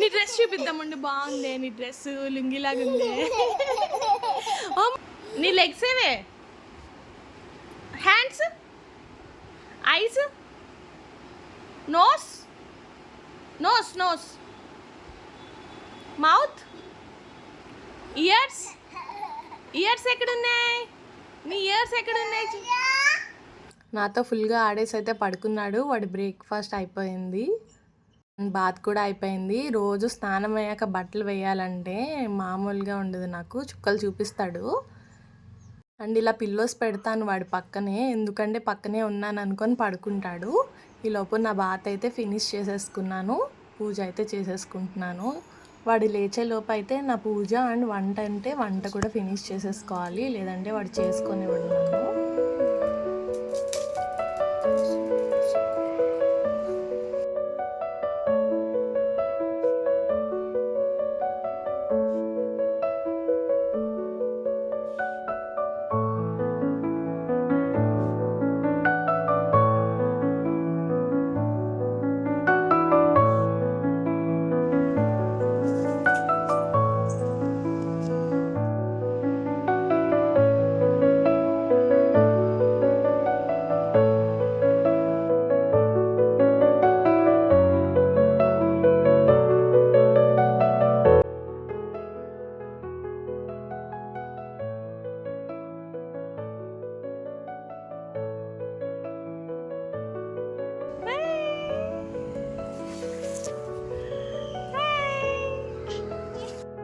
నీ డ్రెస్ చూపిద్దామండి, బాగుంది నీ డ్రెస్, లుంగిలాగా ఉంది. నీ లెగ్స్ ఏవే, hands, eyes, nose, nose nose, mouth, ears, ears ఎక్కడున్నాయి, నీ ఇయర్స్ ఎక్కడున్నాయి? నాతో ఫుల్గా ఆడేసి అయితే పడుకున్నాడు. వాడి బ్రేక్ఫాస్ట్ అయిపోయింది, బాత్ కూడా అయిపోయింది. రోజు స్నానం అయ్యాక బట్టలు వేయాలంటే మామూలుగా ఉండదు, నాకు చుక్కలు చూపిస్తాడు. అండ్ ఇలా పిల్లోస్ పెడతాను వాడి పక్కనే, ఎందుకంటే పక్కనే ఉన్నాను అనుకొని పడుకుంటాడు. ఈలోపు నా బాత్ అయితే ఫినిష్ చేసేసుకున్నాను, పూజ అయితే చేసేసుకుంటున్నాను. వాడు లేచే లోపు అయితే నా పూజ అండ్ వంట అంటే వంట కూడా ఫినిష్ చేసేసుకోవాలి, లేదంటే వాడు చేసుకొని ఉన్నాను.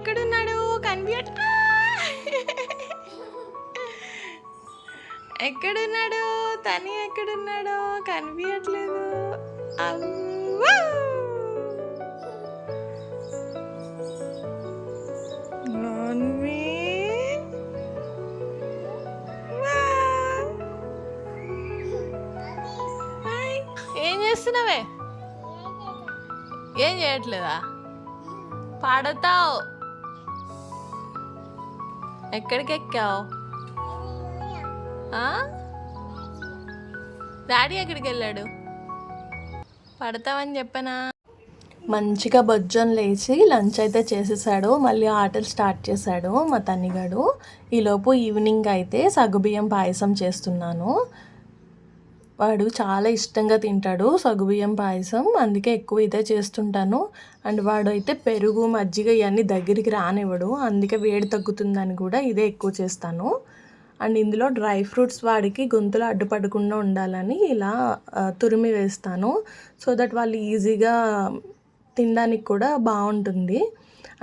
ఎక్కడున్నాడు, కనిపించ, ఎక్కడున్నాడు తని, ఎక్కడున్నాడో కనిపించట్లేదు. ఏం చేస్తున్నావే, ఏం చేయట్లేదా, పాడతావు, ఎక్కడికి ఎక్కావు, డాడీ ఎక్కడికి వెళ్ళాడు, పడతావని చెప్పనా. మంచిగా బొజ్జొని లేచి లంచ్ అయితే చేసేసాడు, మళ్ళీ ఆటలు స్టార్ట్ చేశాడు మా తన్నిగాడు. ఈలోపు ఈవినింగ్ అయితే సగ్గుబియ్యం పాయసం చేస్తున్నాను. వాడు చాలా ఇష్టంగా తింటాడు సగ్గుబియ్యం పాయసం, అందుకే ఎక్కువ ఇదే చేస్తుంటాను. అండ్ వాడు అయితే పెరుగు మజ్జిగ ఇవన్నీ దగ్గరికి రానివ్వడు, అందుకే వేడి తగ్గుతుందని కూడా ఇదే ఎక్కువ చేస్తాను. అండ్ ఇందులో డ్రై ఫ్రూట్స్ వాడికి గొంతులో అడ్డుపడకుండా ఉండాలని ఇలా తురిమి వేస్తాను, సో దట్ వాళ్ళు ఈజీగా తినడానికి కూడా బాగుంటుంది.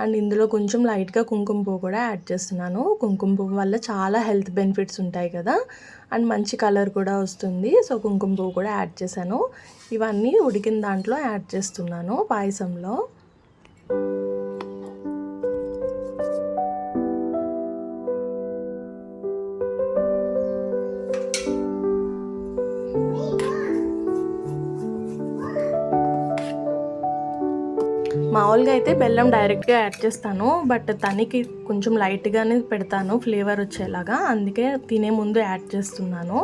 అండ్ ఇందులో కొంచెం లైట్గా కుంకుమ పువ్వు కూడా యాడ్ చేస్తున్నాను. కుంకుమ పువ్వు వల్ల చాలా హెల్త్ బెనిఫిట్స్ ఉంటాయి కదా, అండ్ మంచి కలర్ కూడా వస్తుంది, సో కుంకుమ పువ్వు కూడా యాడ్ చేశాను. ఇవన్నీ ఉడికిన దాంట్లో యాడ్ చేస్తున్నాను పాయసంలో. మామూలుగా అయితే బెల్లం డైరెక్ట్గా యాడ్ చేస్తాను, బట్ తనకి కొంచెం లైట్గానే పెడతాను ఫ్లేవర్ వచ్చేలాగా, అందుకే తినే ముందు యాడ్ చేస్తున్నాను.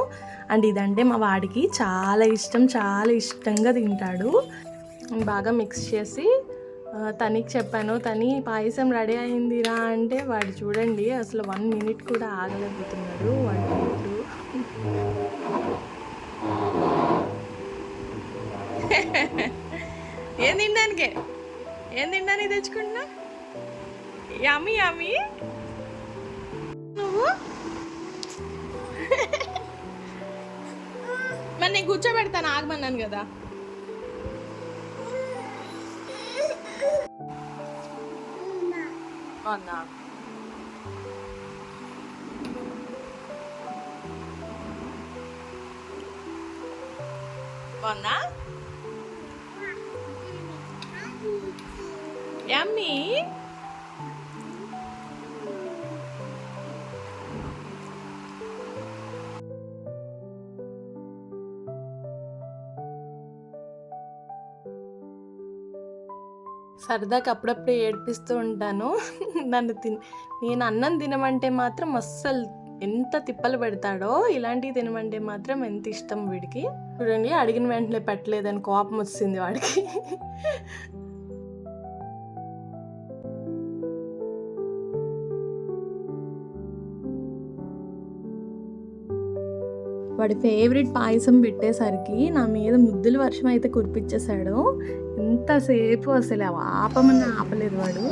అండ్ ఇదంటే మా వాడికి చాలా ఇష్టం, చాలా ఇష్టంగా తింటాడు. బాగా మిక్స్ చేసి తనకి చెప్పాను, తని పాయసం రెడీ అయిందిరా అంటే వాడు చూడండి అసలు 1 minute కూడా ఆగలేకపోతున్నాడు వాడు. ఏం తినడానికే, ఏం తినడానికి తెచ్చుకుంటున్నా, యమ్మీ యమ్మీ. నువ్వు మరి నేను కూర్చోబెడతాను ఆగమన్నాను కదా. బాగుందా, బాగుందా, యమ్మీ. సరదాకి అప్పుడప్పుడు ఏడిపిస్తూ ఉంటాను. నేను అన్నం తినమంటే మాత్రం అస్సలు ఎంత తిప్పలు పెడతాడో, ఇలాంటివి తినమంటే మాత్రం ఎంత ఇష్టం వీడికి. చూడండి అడిగిన వెంటనే పెట్టలేదని కోపం వచ్చింది వాడికి. వాడి ఫేవరెట్ పాయసం పెట్టేసరికి నా మీద ముద్దుల వర్షం అయితే కురిపించేశాడు. ఎంతసేపు అసలు ఆపమని ఆపలేదు వాడు.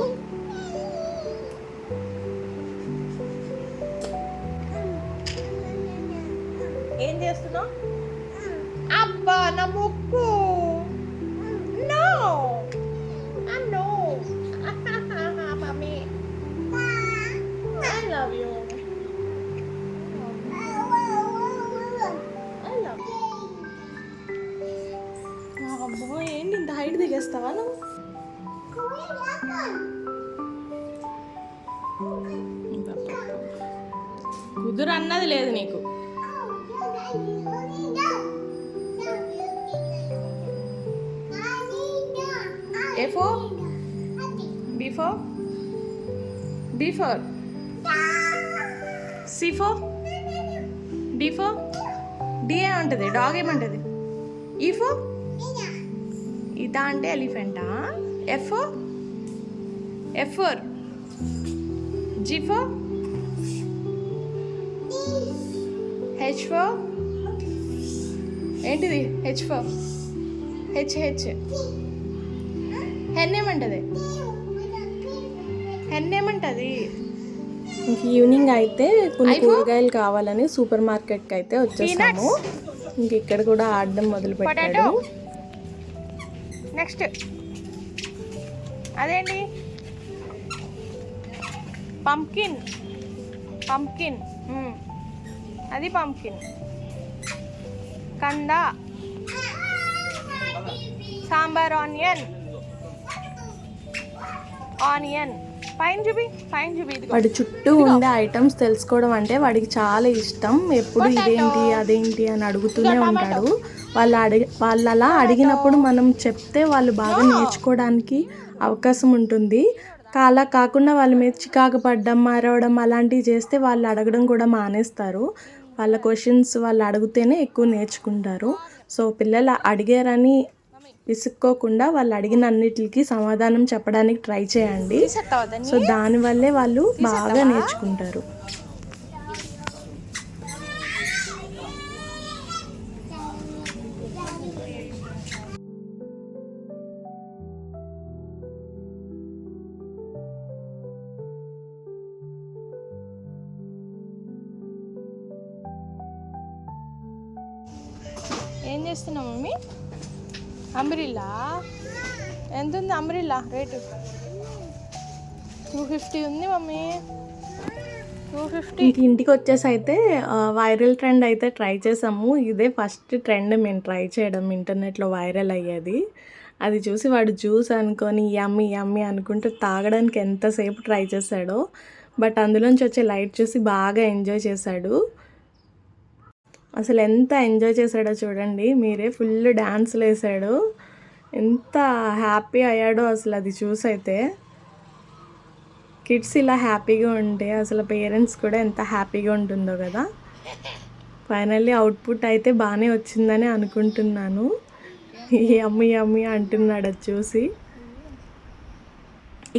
ఏం చేస్తున్నావు? అబ్బా నా ముక్కు. No no mummy I love you. అబ్బో ఏంటి ఇంత హైట్ దిగేస్తావా నువ్వు? కుదురు అన్నది లేదు నీకు. A4 B4 B4 C4 D4 D ఏమంటది? డాగ్ ఏమంటది? E4 ఇదా అంటే Elephanta? F4 F4 G4 H4 ఏంటిది? H4 H హెన్ ఏమంటది? హెన్ ఏమంటది? ఇంక ఈవినింగ్ అయితే కొన్ని కూరగాయలు కావాలని సూపర్ మార్కెట్కి అయితే వచ్చేసాము. ఇంక ఇక్కడ కూడా ఆడడం మొదలు పెట్టాడు. నెక్స్ట్ అదేంటి? పంకిన్ పంకిన్ అది పంకిన్. కంద సాంబార్ ఆనియన్ ఆనియన్ పైన చూపి వాడి చుట్టూ ఉండే ఐటమ్స్ తెలుసుకోవడం అంటే వాడికి చాలా ఇష్టం. ఎప్పుడు ఇదేంటి అదేంటి అని అడుగుతూనే ఉంటాడు. వాళ్ళు అలా అడిగినప్పుడు మనం చెప్తే వాళ్ళు బాగా నేర్చుకోవడానికి అవకాశం ఉంటుంది. అలా కాకుండా వాళ్ళ మీద చికాకు పడ్డం అరవడం అలాంటివి చేస్తే వాళ్ళు అడగడం కూడా మానేస్తారు. వాళ్ళ క్వశ్చన్స్ వాళ్ళు అడిగితేనే ఎక్కువ నేర్చుకుంటారు. సో పిల్లలు అడిగారని విసుక్కోకుండా వాళ్ళు అడిగిన అన్నిటికి సమాధానం చెప్పడానికి ట్రై చేయండి. సో దానివల్లే వాళ్ళు బాగా నేర్చుకుంటారు. ఏం చేస్తున్నావు మమ్మీ? అంబ్రిల్లా ఎంత ఉంది? అంబ్రిల్లా రేటు 250 ఉంది మమ్మీ. 250. ఇంటికి వచ్చేసి అయితే వైరల్ ట్రెండ్ అయితే ట్రై చేసాము. ఇదే ఫస్ట్ ట్రెండ్ మేము ట్రై చేయడం ఇంటర్నెట్లో వైరల్ అయ్యేది. అది చూసి వాడు జ్యూస్ అనుకొని యమ్మీ యమ్మీ అనుకుంటూ తాగడానికి ఎంతసేపు ట్రై చేశాడో. బట్ అందులోంచి వచ్చే లైట్ చూసి బాగా ఎంజాయ్ చేశాడు. అసలు ఎంత ఎంజాయ్ చేశాడో చూడండి మీరే. ఫుల్ డాన్స్లు వేసాడు. ఎంత హ్యాపీ అయ్యాడో అసలు అది చూసైతే. కిడ్స్ ఇలా హ్యాపీగా ఉంటే అసలు పేరెంట్స్ కూడా ఎంత హ్యాపీగా ఉంటుందో కదా. ఫైనల్లీ అవుట్పుట్ అయితే బాగానే వచ్చిందని అనుకుంటున్నాను. యమ్మీ యమ్మీ అంటున్నాడు అది చూసి.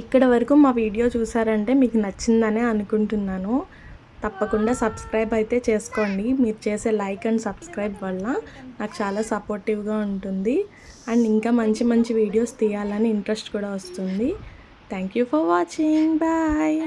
ఇక్కడ వరకు మా వీడియో చూసారంటే మీకు నచ్చిందనే అనుకుంటున్నాను. తప్పకుండా సబ్స్క్రైబ్ అయితే చేసుకోండి. మీరు చేసే లైక్ అండ్ సబ్స్క్రైబ్ వల్ల నాకు చాలా సపోర్టివ్గా ఉంటుంది. అండ్ ఇంకా మంచి మంచి వీడియోస్ తీయాలని ఇంట్రెస్ట్ కూడా వస్తుంది. Thank you for watching. Bye.